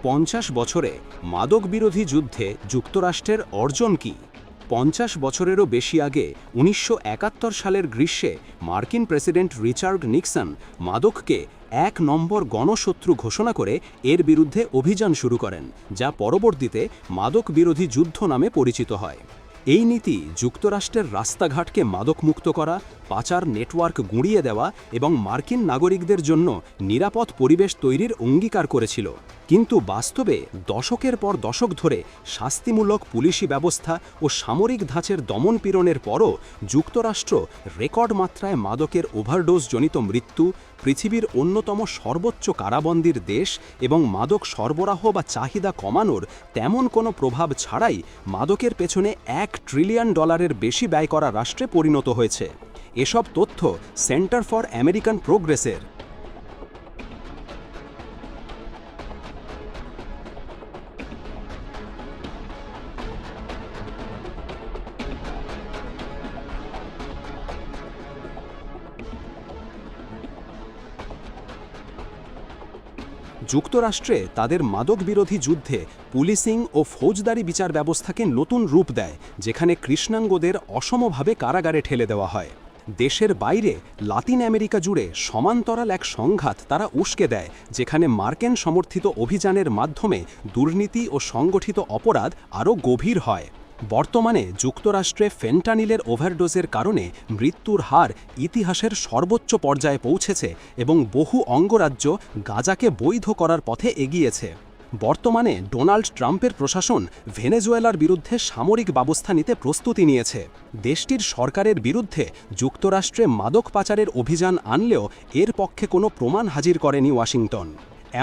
50 বছরে মাদক বিরোধী যুদ্ধে যুক্তরাষ্ট্রের অর্জন কি? 50 বছরেরও বেশি আগে 1971 সালের গ্রীষ্মে মার্কিন প্রেসিডেন্ট রিচার্ড নিক্সন মাদককে 1 নম্বর গণশত্রু ঘোষণা করে এর বিরুদ্ধে অভিযান শুরু করেন, যা পরবর্তীতে মাদক বিরোধী যুদ্ধ নামে পরিচিত হয়। এই নীতি যুক্তরাষ্ট্রের রাস্তাঘাটকে মাদকমুক্ত করা, পাচার নেটওয়ার্ক গুঁড়িয়ে দেওয়া এবং মার্কিন নাগরিকদের জন্য নিরাপদ পরিবেশ তৈরির অঙ্গীকার করেছিল। কিন্তু বাস্তবে দশকের পর দশক ধরে শাস্তিমূলক পুলিশি ব্যবস্থা ও সামরিক ধাঁচের দমনপীড়নের পরও যুক্তরাষ্ট্র রেকর্ড মাত্রায় মাদকের ওভারডোজজনিত মৃত্যু, পৃথিবীর অন্যতম সর্বোচ্চ কারাবন্দির দেশ এবং মাদক সরবরাহ বা চাহিদা কমানোর তেমন কোনো প্রভাব ছাড়াই মাদকের পেছনে $1 ট্রিলিয়ন বেশি ব্যয় করা রাষ্ট্রে পরিণত হয়েছে। এসব তথ্য সেন্টার ফর আমেরিকান প্রোগ্রেসের। যুক্তরাষ্ট্রে তাদের মাদক বিরোধী যুদ্ধে পুলিশিং ও ফৌজদারি বিচার ব্যবস্থাকে নতুন রূপ দেয়, যেখানে কৃষ্ণাঙ্গদের অসমভাবে কারাগারে ঠেলে দেওয়া হয়। দেশের বাইরে লাতিন আমেরিকা জুড়ে সমান্তরাল এক সংঘাত তারা উস্কে দেয়, যেখানে মার্কিন সমর্থিত অভিযানের মাধ্যমে দুর্নীতি ও সংগঠিত অপরাধ আরও গভীর হয়। বর্তমানে যুক্তরাষ্ট্রে ফেন্টানিলের ওভারডোজের কারণে মৃত্যুর হার ইতিহাসের সর্বোচ্চ পর্যায়ে পৌঁছেছে এবং বহু অঙ্গরাজ্য গাঁজাকে বৈধ করার পথে এগিয়েছে। বর্তমানে ডোনাল্ড ট্রাম্পের প্রশাসন ভেনেজুয়েলার বিরুদ্ধে সামরিক ব্যবস্থা নিতে প্রস্তুতি নিয়েছে। দেশটির সরকারের বিরুদ্ধে যুক্তরাষ্ট্রে মাদক পাচারের অভিযান আনলেও এর পক্ষে কোনো প্রমাণ হাজির করেনি ওয়াশিংটন।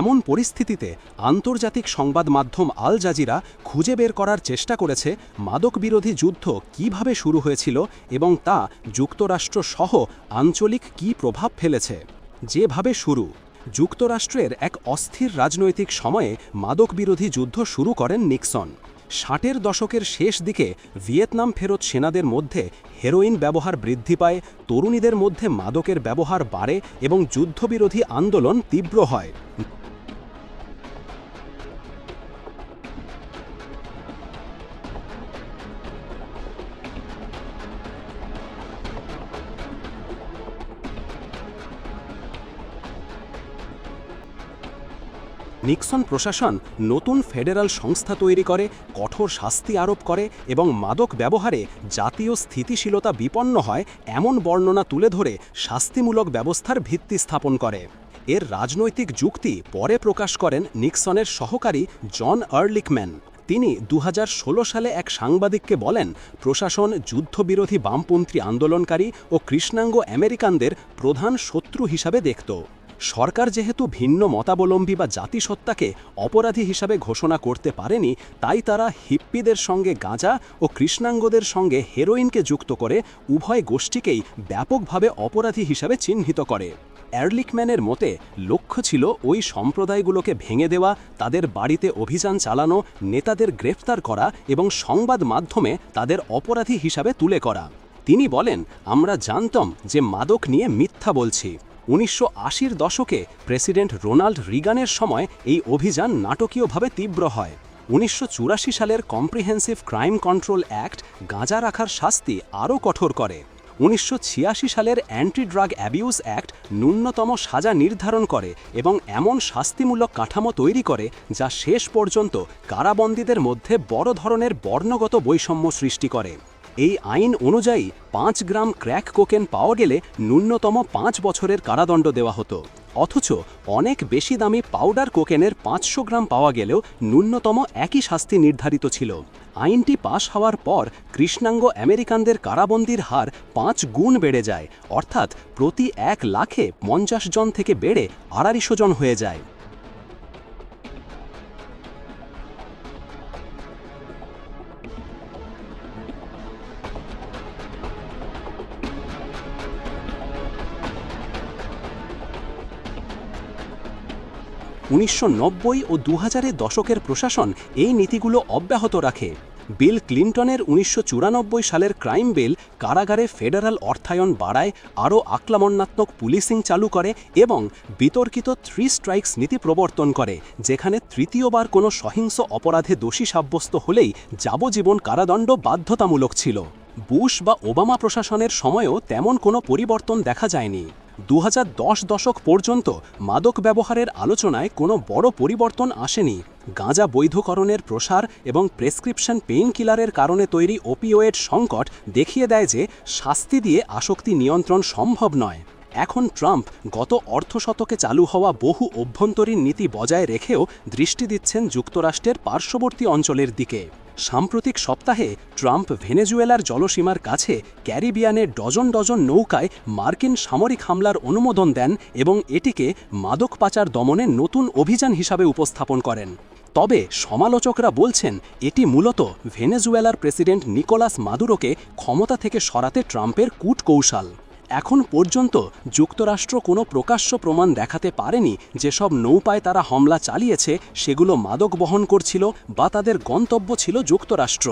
এমন পরিস্থিতিতে আন্তর্জাতিক সংবাদ মাধ্যম আল জাজিরা খুঁজে বের করার চেষ্টা করেছে মাদক বিরোধী যুদ্ধ কিভাবে শুরু হয়েছিল এবং তা যুক্তরাষ্ট্র সহ আঞ্চলিক কী প্রভাব ফেলেছে। যেভাবে শুরু, যুক্তরাষ্ট্রের এক অস্থির রাজনৈতিক সময়ে মাদক বিরোধী যুদ্ধ শুরু করেন নিক্সন। 60-এর দশকের শেষ দিকে ভিয়েতনাম ফেরত সেনাদের মধ্যে হেরোইন ব্যবহার বৃদ্ধি পায়, তরুণীদের মধ্যে মাদকের ব্যবহার বাড়ে এবং যুদ্ধবিরোধী আন্দোলন তীব্র হয়। 'নিক্সন প্রশাসন নতুন ফেডারাল সংস্থা তৈরি করে, কঠোর শাস্তি আরোপ করে এবং মাদক ব্যবহারে জাতীয় স্থিতিশীলতা বিপন্ন হয় এমন বর্ণনা তুলে ধরে শাস্তিমূলক ব্যবস্থার ভিত্তি স্থাপন করে। এর রাজনৈতিক যুক্তি পরে প্রকাশ করেন নিক্সনের সহকারী জন আর্লিকম্যান। তিনি 2016 সালে এক সাংবাদিককে বলেন, প্রশাসন যুদ্ধবিরোধী বামপন্থী আন্দোলনকারী ও কৃষ্ণাঙ্গ আমেরিকানদের প্রধান শত্রু হিসাবে দেখত। সরকার যেহেতু ভিন্ন মতাবলম্বী বা জাতিসত্তাকে অপরাধী হিসাবে ঘোষণা করতে পারেনি, তাই তারা হিপ্পিদের সঙ্গে গাঁজা ও কৃষ্ণাঙ্গদের সঙ্গে হেরোইনকে যুক্ত করে উভয় গোষ্ঠীকেই ব্যাপকভাবে অপরাধী হিসাবে চিহ্নিত করে। আর্লিকম্যানের মতে লক্ষ্য ছিল ওই সম্প্রদায়গুলোকে ভেঙে দেওয়া, তাদের বাড়িতে অভিযান চালানো, নেতাদের গ্রেফতার করা এবং সংবাদ মাধ্যমে তাদের অপরাধী হিসাবে তুলে করা। তিনি বলেন, আমরা জানতাম যে মাদক নিয়ে মিথ্যা বলছি। 1980-র দশকে প্রেসিডেন্ট রোনাল্ড রিগানের সময় এই অভিযান নাটকীয়ভাবে তীব্র হয়। 1984 সালের কম্প্রিহেন্সিভ ক্রাইম কন্ট্রোল অ্যাক্ট গাঁজা রাখার শাস্তি আরও কঠোর করে। 1986 সালের অ্যান্টি ড্রাগ অ্যাবিউজ অ্যাক্ট ন্যূনতম সাজা নির্ধারণ করে এবং এমন শাস্তিমূলক কাঠামো তৈরি করে যা শেষ পর্যন্ত কারাবন্দীদের মধ্যে বড় ধরনের বর্ণগত বৈষম্য সৃষ্টি করে। এই আইন অনুযায়ী 5 গ্রাম ক্র্যাক কোকেন পাওয়া গেলে ন্যূনতম 5 বছরের কারাদণ্ড দেওয়া হতো, অথচ অনেক বেশি দামি পাউডার কোকেনের 500 গ্রাম পাওয়া গেলেও ন্যূনতম একই শাস্তি নির্ধারিত ছিল। আইনটি পাশ হওয়ার পর কৃষ্ণাঙ্গ আমেরিকানদের কারাবন্দির হার 5 গুণ বেড়ে যায়, অর্থাৎ প্রতি 1 লাখে 50 জন থেকে বেড়ে 250 জন হয়ে যায়। '90 ও 2000-এর দশকের প্রশাসন এই নীতিগুলো অব্যাহত রাখে। বিল ক্লিন্টনের ১৯৯৪ সালের ক্রাইম বিল কারাগারে ফেডারাল অর্থায়ন বাড়ায়, আরও আক্রমণাত্মক পুলিশিং চালু করে এবং বিতর্কিত 3 স্ট্রাইকস নীতি প্রবর্তন করে, যেখানে তৃতীয়বার কোনো সহিংস অপরাধে দোষী সাব্যস্ত হলেই যাবজ্জীবন কারাদণ্ড বাধ্যতামূলক ছিল। বুশ বা ওবামা প্রশাসনের সময়ও তেমন কোনো পরিবর্তন দেখা যায়নি। ২০১০ দশক পর্যন্ত মাদক ব্যবহারের আলোচনায় কোনো বড় পরিবর্তন আসেনি। গাঁজা বৈধকরণের প্রসার এবং প্রেসক্রিপশন পেইন কিলারের কারণে তৈরি ওপিওয়েড সংকট দেখিয়ে দেয় যে শাস্তি দিয়ে আসক্তি নিয়ন্ত্রণ সম্ভব নয়। এখন ট্রাম্প গত অর্থশতকে চালু হওয়া বহু অভ্যন্তরীণ নীতি বজায় রেখেও দৃষ্টি দিচ্ছেন যুক্তরাষ্ট্রের পার্শ্ববর্তী অঞ্চলের দিকে। সাম্প্রতিক সপ্তাহে ট্রাম্প ভেনেজুয়েলার জলসীমার কাছে ক্যারিবিয়ানের ডজন ডজন নৌকায় মার্কিন সামরিক হামলার অনুমোদন দেন এবং এটিকে মাদক পাচার দমনের নতুন অভিযান হিসাবে উপস্থাপন করেন। তবে সমালোচকরা বলছেন এটি মূলত ভেনেজুয়েলার প্রেসিডেন্ট নিকোলাস মাদুরোকে ক্ষমতা থেকে সরাতে ট্রাম্পের কূটকৌশল। এখন পর্যন্ত যুক্তরাষ্ট্র কোনো প্রকাশ্য প্রমাণ দেখাতে পারেনি যেসব নৌপায় তারা হামলা চালিয়েছে সেগুলো মাদক বহন করছিল বা তাদের গন্তব্য ছিল যুক্তরাষ্ট্র।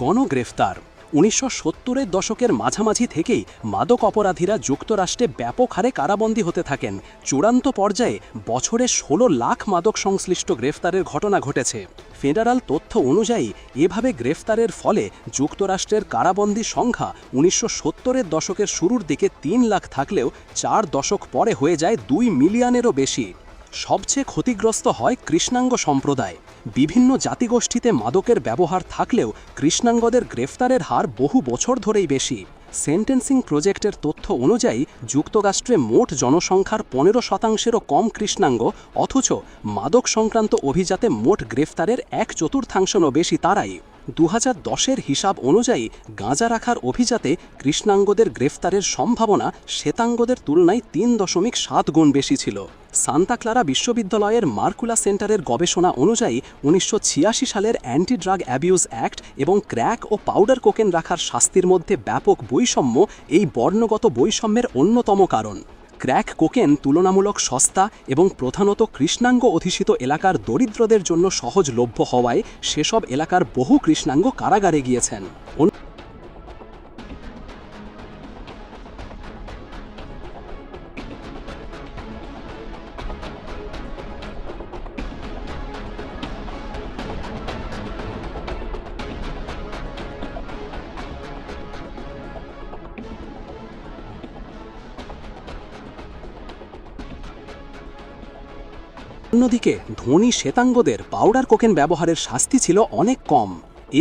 গণগ্রেফতার ১৯৭০-এর দশকের মাঝামাঝি থেকেই মাদক অপরাধীরা যুক্তরাষ্ট্রে ব্যাপক হারে কারাবন্দী হতে থাকেন। চূড়ান্ত পর্যায়ে বছরে ১৬ লাখ মাদক সংশ্লিষ্ট গ্রেফতারের ঘটনা ঘটেছে। ফেডারাল তথ্য অনুযায়ী এভাবে গ্রেফতারের ফলে যুক্তরাষ্ট্রের কারাবন্দী সংখ্যা ১৯৭০-এর দশকের শুরুর দিকে ৩ লাখ থাকলেও ৪ দশক পরে হয়ে যায় ২ মিলিয়নেরও বেশি। সবচেয়ে ক্ষতিগ্রস্ত হয় কৃষ্ণাঙ্গ সম্প্রদায়। বিভিন্ন জাতিগোষ্ঠীতে মাদকের ব্যবহার থাকলেও কৃষ্ণাঙ্গদের গ্রেফতারের হার বহু বছর ধরেই বেশি। সেন্টেন্সিং প্রজেক্টের তথ্য অনুযায়ী যুক্তরাষ্ট্রে মোট জনসংখ্যার ১৫%-এরও কম কৃষ্ণাঙ্গ, অথচ মাদক সংক্রান্ত অভিযাতে মোট গ্রেফতারের ১/৪ বেশি তারাই। ২০১০-এর হিসাব অনুযায়ী গাঁজা রাখার অভিযাতে কৃষ্ণাঙ্গদের গ্রেফতারের সম্ভাবনা শ্বেতাঙ্গদের তুলনায় ৩.৭ গুণ বেশি ছিল। সান্তা ক্লারা বিশ্ববিদ্যালয়ের মার্কুলা সেন্টারের গবেষণা অনুযায়ী ১৯৮৬ সালের অ্যান্টি ড্রাগ অ্যাবিউজ অ্যাক্ট এবং ক্র্যাক ও পাউডার কোকেন রাখার শাস্তির মধ্যে ব্যাপক বৈষম্য এই বর্ণগত বৈষম্যের অন্যতম কারণ। ক্র্যাক কোকেন তুলনামূলক সস্তা এবং প্রধানত কৃষ্ণাঙ্গ অধিষ্ঠিত এলাকার দরিদ্রদের জন্য সহজলভ্য হওয়ায় সেসব এলাকার বহু কৃষ্ণাঙ্গ কারাগারে গিয়েছেন। অন্যদিকে ধনী শ্বেতাঙ্গদের পাউডার কোকেন ব্যবহারের শাস্তি ছিল অনেক কম।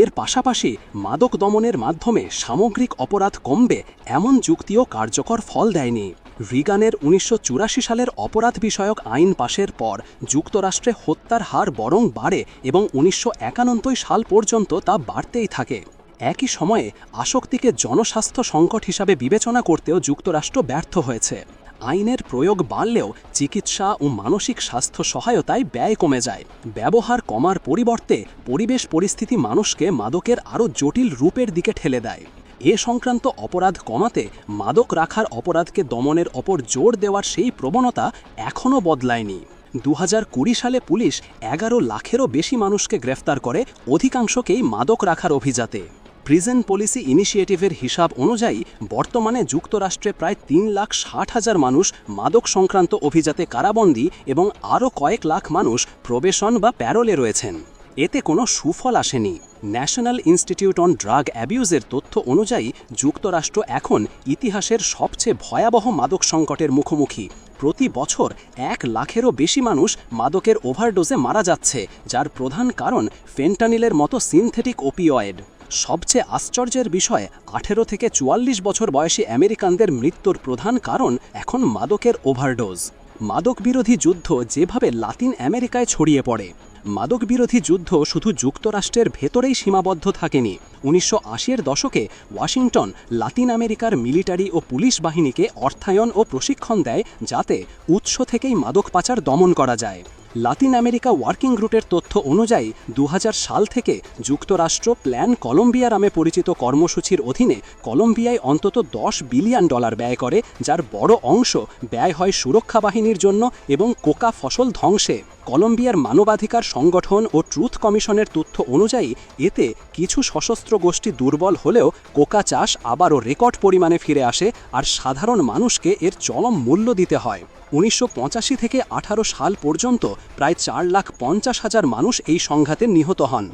এর পাশাপাশি মাদক দমনের মাধ্যমে সামগ্রিক অপরাধ কমবে এমন যুক্তিও কার্যকর ফল দেয়নি। রিগানের ১৯৮৪ সালের অপরাধ বিষয়ক আইন পাশের পর যুক্তরাষ্ট্রে হত্যার হার বরং বাড়ে এবং ১৯৯১ সাল পর্যন্ত তা বাড়তেই থাকে। একই সময়ে আসক্তিকে জনস্বাস্থ্য সংকট হিসাবে বিবেচনা করতেও যুক্তরাষ্ট্র ব্যর্থ হয়েছে। আইনের প্রয়োগ বাড়লেও চিকিৎসা ও মানসিক স্বাস্থ্য সহায়তায় ব্যয় কমে যায়। ব্যবহার কমার পরিবর্তে পরিবেশ পরিস্থিতি মানুষকে মাদকের আরও জটিল রূপের দিকে ঠেলে দেয়। এ সংক্রান্ত অপরাধ কমাতে মাদক রাখার অপরাধকে দমনের ওপর জোর দেওয়ার সেই প্রবণতা এখনও বদলায়নি। ২০২০ সালে পুলিশ ১১ লাখেরও বেশি মানুষকে গ্রেফতার করে, অধিকাংশকেই মাদক রাখার অভিযাতে। প্রিজন পলিসি ইনিশিয়েটিভের হিসাব অনুযায়ী বর্তমানে যুক্তরাষ্ট্রে প্রায় ৩,৬০,০০০ মানুষ মাদক সংক্রান্ত অভিযাতে কারাবন্দী এবং আরও কয়েক লাখ মানুষ প্রবেশন বা প্যারোলে রয়েছেন। এতে কোনো সুফল আসেনি। ন্যাশনাল ইনস্টিটিউট অন ড্রাগ অ্যাবিউজের তথ্য অনুযায়ী যুক্তরাষ্ট্র এখন ইতিহাসের সবচেয়ে ভয়াবহ মাদক সংকটের মুখোমুখি। প্রতি বছর ১ লাখেরও বেশি মানুষ মাদকের ওভারডোজে মারা যাচ্ছে, যার প্রধান কারণ ফেন্টানিলের মতো সিনথেটিক ওপিওয়েড। সবচেয়ে আশ্চর্যের বিষয়, ১৮ থেকে ৪৪ বছর বয়সী আমেরিকানদের মৃত্যুর প্রধান কারণ এখন মাদকের ওভারডোজ। মাদক বিরোধী যুদ্ধ যেভাবে লাতিন আমেরিকায় ছড়িয়ে পড়ে, মাদক বিরোধী যুদ্ধ শুধু যুক্তরাষ্ট্রের ভেতরেই সীমাবদ্ধ থাকেনি। ১৯৮০-এর দশকে ওয়াশিংটন লাতিন আমেরিকার মিলিটারি ও পুলিশ বাহিনীকে অর্থায়ন ও প্রশিক্ষণ দেয় যাতে উৎস থেকেই মাদক পাচার দমন করা যায়। লাতিন আমেরিকা ওয়ার্কিং গ্রুপের তথ্য অনুযায়ী ২০০০ সাল থেকে যুক্তরাষ্ট্র প্ল্যান কলম্বিয়া নামে পরিচিত কর্মসূচির অধীনে কলম্বিয়ায় অন্তত $10 বিলিয়ন ব্যয় করে, যার বড় অংশ ব্যয় হয় সুরক্ষা বাহিনীর জন্য এবং কোকা ফসল ধ্বংসে। কলম্বিয়ার মানবাধিকার সংগঠন ও ট্রুথ কমিশনের তথ্য অনুযায়ী এতে কিছু সশস্ত্র গোষ্ঠী দুর্বল হলেও কোকা চাষ আবারও রেকর্ড পরিমাণে ফিরে আসে আর সাধারণ মানুষকে এর চরম মূল্য দিতে হয়। 1985 থেকে 18 সাল পর্যন্ত প্রায় 4,50,000 মানুষ এই সংঘাতে নিহত হন।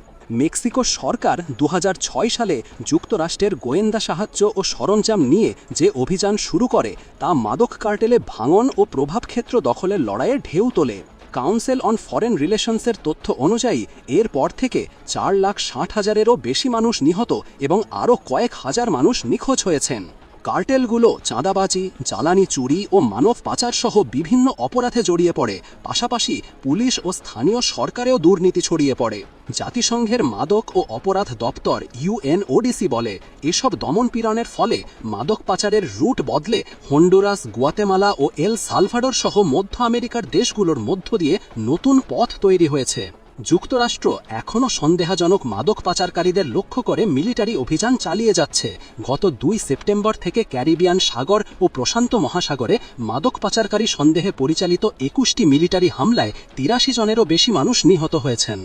মেক্সিকো সরকার 2006 সালে যুক্তরাষ্ট্রের গোয়েন্দা সাহায্য ও সরঞ্জাম নিয়ে যে অভিযান শুরু করে তা মাদক কার্টেলে ভাঙন ও প্রভাবক্ষেত্র দখলের লড়াইয়ে ঢেউ তোলে। কাউন্সিল অন ফরেন রিলেশনসের তথ্য অনুযায়ী এরপর থেকে 4,60,000-এরও বেশি মানুষ নিহত এবং আরও কয়েক হাজার মানুষ নিখোঁজ হয়েছেন। কার্টেলগুলো চাঁদাবাজি, জ্বালানি চুরি ও মানব পাচার সহ বিভিন্ন অপরাধে জড়িয়ে পড়ে। পাশাপাশি পুলিশ ও স্থানীয় সরকারেও দুর্নীতি ছড়িয়ে পড়ে। জাতিসংঘের মাদক ও অপরাধ দপ্তর UNODC বলে, এসব দমনপীড়নের ফলে মাদক পাচারের রুট বদলে হন্ডুরাস, গুয়াতেমালা ও এল সালভাডোর সহ মধ্য আমেরিকার দেশগুলোর মধ্য দিয়ে নতুন পথ তৈরি হয়েছে। যুক্তরাষ্ট্র এখনও সন্দেহজনক মাদক পাচারকারীদের লক্ষ্য করে মিলিটারি অভিযান চালিয়ে যাচ্ছে। গত 2 সেপ্টেম্বর থেকে ক্যারিবিয়ান সাগর ও প্রশান্ত মহাসাগরে মাদক পাচারকারী সন্দেহে পরিচালিত 21টি মিলিটারি হামলায় 83 জনেরও বেশি মানুষ নিহত হয়েছেন।